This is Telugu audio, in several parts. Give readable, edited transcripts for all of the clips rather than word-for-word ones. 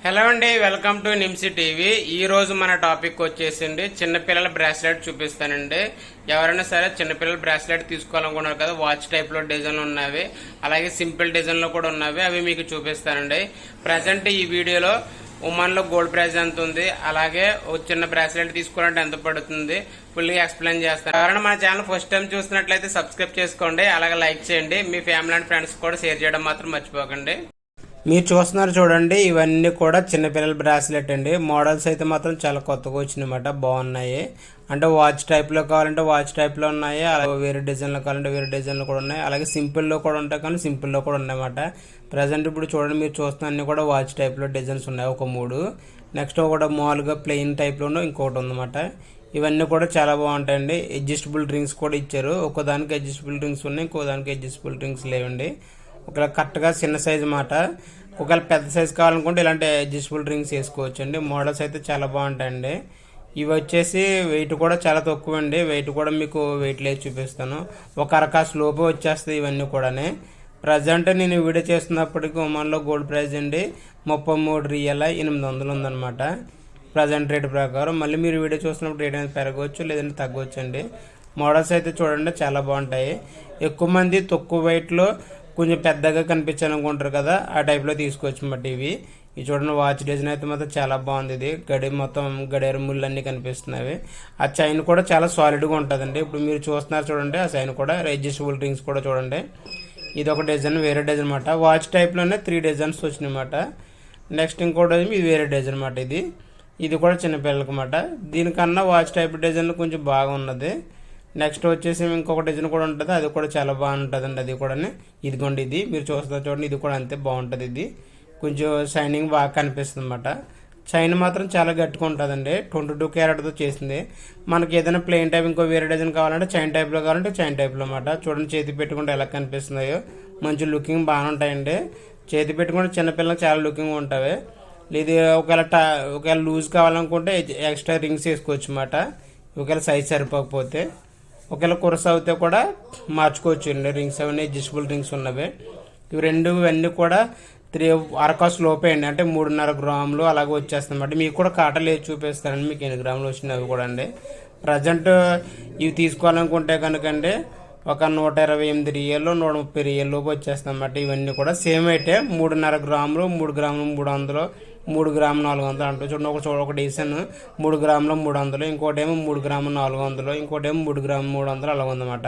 హలో అండి, వెల్కమ్ టు నిమ్సి టీవీ. ఈ రోజు మన టాపిక్ వచ్చేసింది చిన్నపిల్లల బ్రాస్లెట్ చూపిస్తానండి. ఎవరైనా సరే చిన్నపిల్లల బ్రాస్లెట్ తీసుకోవాలనుకున్నారు కదా, వాచ్ టైప్ లో డిజైన్లు ఉన్నవి, అలాగే సింపుల్ డిజైన్ లో కూడా ఉన్నవి, అవి మీకు చూపిస్తానండి. ప్రజెంట్ ఈ వీడియోలో ఉమెన్ లో గోల్డ్ ప్రైస్ ఎంత ఉంది, అలాగే ఒక చిన్న బ్రాస్లెట్ తీసుకోవాలంటే ఎంత పడుతుంది, ఫుల్ గా ఎక్స్ప్లెయిన్ చేస్తాను. ఎవరైనా మన ఛానల్ ఫస్ట్ టైం చూస్తున్నట్లయితే సబ్స్క్రైబ్ చేసుకోండి, అలాగే లైక్ చేయండి, మీ ఫ్యామిలీ అండ్ ఫ్రెండ్స్ కూడా షేర్ చేయడం మాత్రం మర్చిపోకండి. మీరు చూస్తున్నారు చూడండి, ఇవన్నీ కూడా చిన్నపిల్లల బ్రాస్లెట్ అండి. మోడల్స్ అయితే మాత్రం చాలా కొత్తగా వచ్చినాయన్నమాట, బాగున్నాయి. అంటే వాచ్ టైప్లో కావాలంటే వాచ్ టైప్లో ఉన్నాయి, అలాగే వేరే డిజైన్లో కావాలంటే వేరే డిజైన్లో కూడా ఉన్నాయి, అలాగే సింపుల్లో కూడా ఉంటాయి, కానీ సింపుల్లో కూడా ఉన్నాయన్నమాట. ప్రజెంట్ ఇప్పుడు చూడండి, మీరు చూస్తున్న అన్ని కూడా వాచ్ టైప్లో డిజైన్స్ ఉన్నాయి, ఒక 3. నెక్స్ట్ ఒకటి మామూలుగా ప్లెయిన్ టైప్లోనూ ఇంకోటి ఉందన్నమాట. ఇవన్నీ కూడా చాలా బాగుంటాయండి. అడ్జస్టబుల్ డ్రింక్స్ కూడా ఇచ్చారు, ఒకదానికి అడ్జస్టబుల్ డ్రింక్స్ ఉన్నాయి, ఇంకో దానికి అడ్జస్టబుల్ డ్రింక్స్ లేవండి. ఒకవేళ కరెక్ట్గా చిన్న సైజు మాట, ఒకవేళ పెద్ద సైజు కావాలనుకుంటే ఇలాంటి అడ్జస్టబుల్ డ్రింక్స్ వేసుకోవచ్చు అండి. మోడల్స్ అయితే చాలా బాగుంటాయండి. ఇవి వచ్చేసి వెయిట్ కూడా చాలా తక్కువ అండి. వెయిట్ కూడా మీకు వెయిట్ లేదు చూపిస్తాను, ఒక అరకాస్ లోపు వచ్చేస్తాయి ఇవన్నీ కూడా. ప్రజెంట్ నేను వీడియో చేస్తున్నప్పటికీ ఒమాన్లో గోల్డ్ ప్రైస్ అండి 33,800 ఉందన్నమాట ప్రజెంట్ రేట్ ప్రకారం. మళ్ళీ మీరు వీడియో చూస్తున్నప్పుడు రేట్ అనేది పెరగవచ్చు, లేదంటే తగ్గవచ్చు అండి. మోడల్స్ అయితే చూడండి చాలా బాగుంటాయి. ఎక్కువ మంది తక్కువ వెయిట్లో కొంచెం పెద్దగా కనిపించాలనుకుంటారు కదా, ఆ టైప్లో తీసుకోవచ్చు అన్నమాట. ఇవి చూడండి, వాచ్ డిజైన్ అయితే మాత్రం చాలా బాగుంది. ఇది మొత్తం గడియార ముళ్ళు అన్నీ కనిపిస్తున్నాయి. ఆ చైన్ కూడా చాలా సాలిడ్గా ఉంటుందండి. ఇప్పుడు మీరు చూస్తున్నారు చూడండి, ఆ చైన్ కూడా అడ్జస్టబుల్ రింగ్స్ కూడా చూడండి. ఇది ఒక డిజైన్, వేరే డిజైన్ అనమాట. వాచ్ టైప్లోనే 3 డిజైన్స్ వచ్చినాయి అన్నమాట. నెక్స్ట్ ఇంకోటి ఇది వేరే డిజైన్ అనమాట. ఇది కూడా చిన్నపిల్లలకి అన్నమాట. దీనికన్నా వాచ్ టైప్ డిజైన్ కొంచెం బాగా ఉన్నది. నెక్స్ట్ వచ్చేసి ఇంకొక డిజైన్ కూడా ఉంటుంది, అది కూడా చాలా బాగుంటుందండి. అది కూడా ఇదిగోండి, ఇది మీరు చూస్తారు చూడండి, ఇది కూడా అంతే బాగుంటుంది. ఇది కొంచెం షైనింగ్ బాగా కనిపిస్తుంది అన్నమాట. చైన్ మాత్రం చాలా గట్టిగా ఉంటుందండి, 22 క్యారెట్తో చేసింది. మనకి ఏదైనా ప్లెయిన్ టైప్ ఇంకో వేరే డిజైన్ కావాలంటే చైన్ టైప్లో కావాలంటే చైన్ టైప్లో అన్నమాట. చూడండి, చేతి పెట్టుకుంటే ఎలా కనిపిస్తున్నాయో, మంచి లుకింగ్ బాగానే ఉంటాయండి. చేతి పెట్టుకుంటే చిన్నపిల్లలకు చాలా లుకింగ్ ఉంటాయి. ఇది ఒకవేళ లూజ్ కావాలనుకుంటే ఎక్స్ట్రా రింగ్స్ వేసుకోవచ్చు అన్నమాట, ఒకవేళ సైజ్ సరిపోకపోతే. ఒకవేళ కురస అయితే కూడా మార్చుకోవచ్చు అండి. రింగ్స్ అవన్నీ అడ్జస్టబుల్ రింగ్స్ ఉన్నవి. ఇవన్నీ కూడా 3 అరకాస్ లోపే అండి, అంటే 3.5 గ్రాములు అలాగే వచ్చేస్తాయి అన్నమాట. మీకు కూడా కాటలు వేసి చూపిస్తానండి, మీకు ఎన్ని గ్రాములు వచ్చినాయి అవి కూడా అండి. ప్రజెంట్ ఇవి తీసుకోవాలనుకుంటే కనుకండి ఒక 128 రియల్ 130 రియల్ లోపు వచ్చేస్తాయి అన్నమాట. ఇవన్నీ కూడా సేమ్ అయితే 3.5 గ్రాములు 3 గ్రాములు 300 3 గ్రాములు 400 అంటూ చూడండి. ఒక డిజైన్ 3 గ్రాములు 300, ఇంకోటి ఏమో 3 గ్రాములు 400, ఇంకోటి ఏమో 3 గ్రాములు 300 అలా ఉందన్నమాట.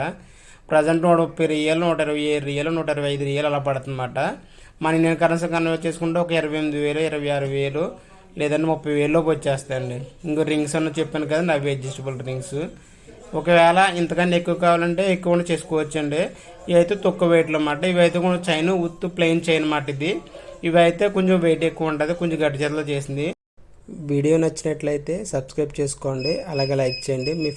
ప్రజెంట్ 130 రియల్ 127 రియల్ 125 రియల్ అలా పడుతుందన్నమాట. మన ఇండియన్ కరెన్సీ కన్వర్ట్ చేసుకుంటే ఒక 28,000 26,000 లేదంటే 30,000 లోపు వచ్చేస్తాయండి. ఇంకో రింగ్స్ అన్న చెప్పాను కదండి, అవి అడ్జస్టబుల్ రింగ్స్. ఒకవేళ ఇంతకన్నా ఎక్కువ కావాలంటే ఎక్కువ చేసుకోవచ్చు అండి. ఇవైతే తక్కువ వెయిట్లో అన్నమాట. ఇవైతే కూడా చైన్ ఉత్ ప్లెయిన్ చైన్ అన్నమాట. ఇవి అయితే కొంచెం వెయిట్ ఎక్కువ ఉంటుంది, కొంచెం గట్టి చేతిలో చేసింది. వీడియో నచ్చినట్లయితే సబ్స్క్రైబ్ చేసుకోండి, అలాగే లైక్ చేయండి. మీ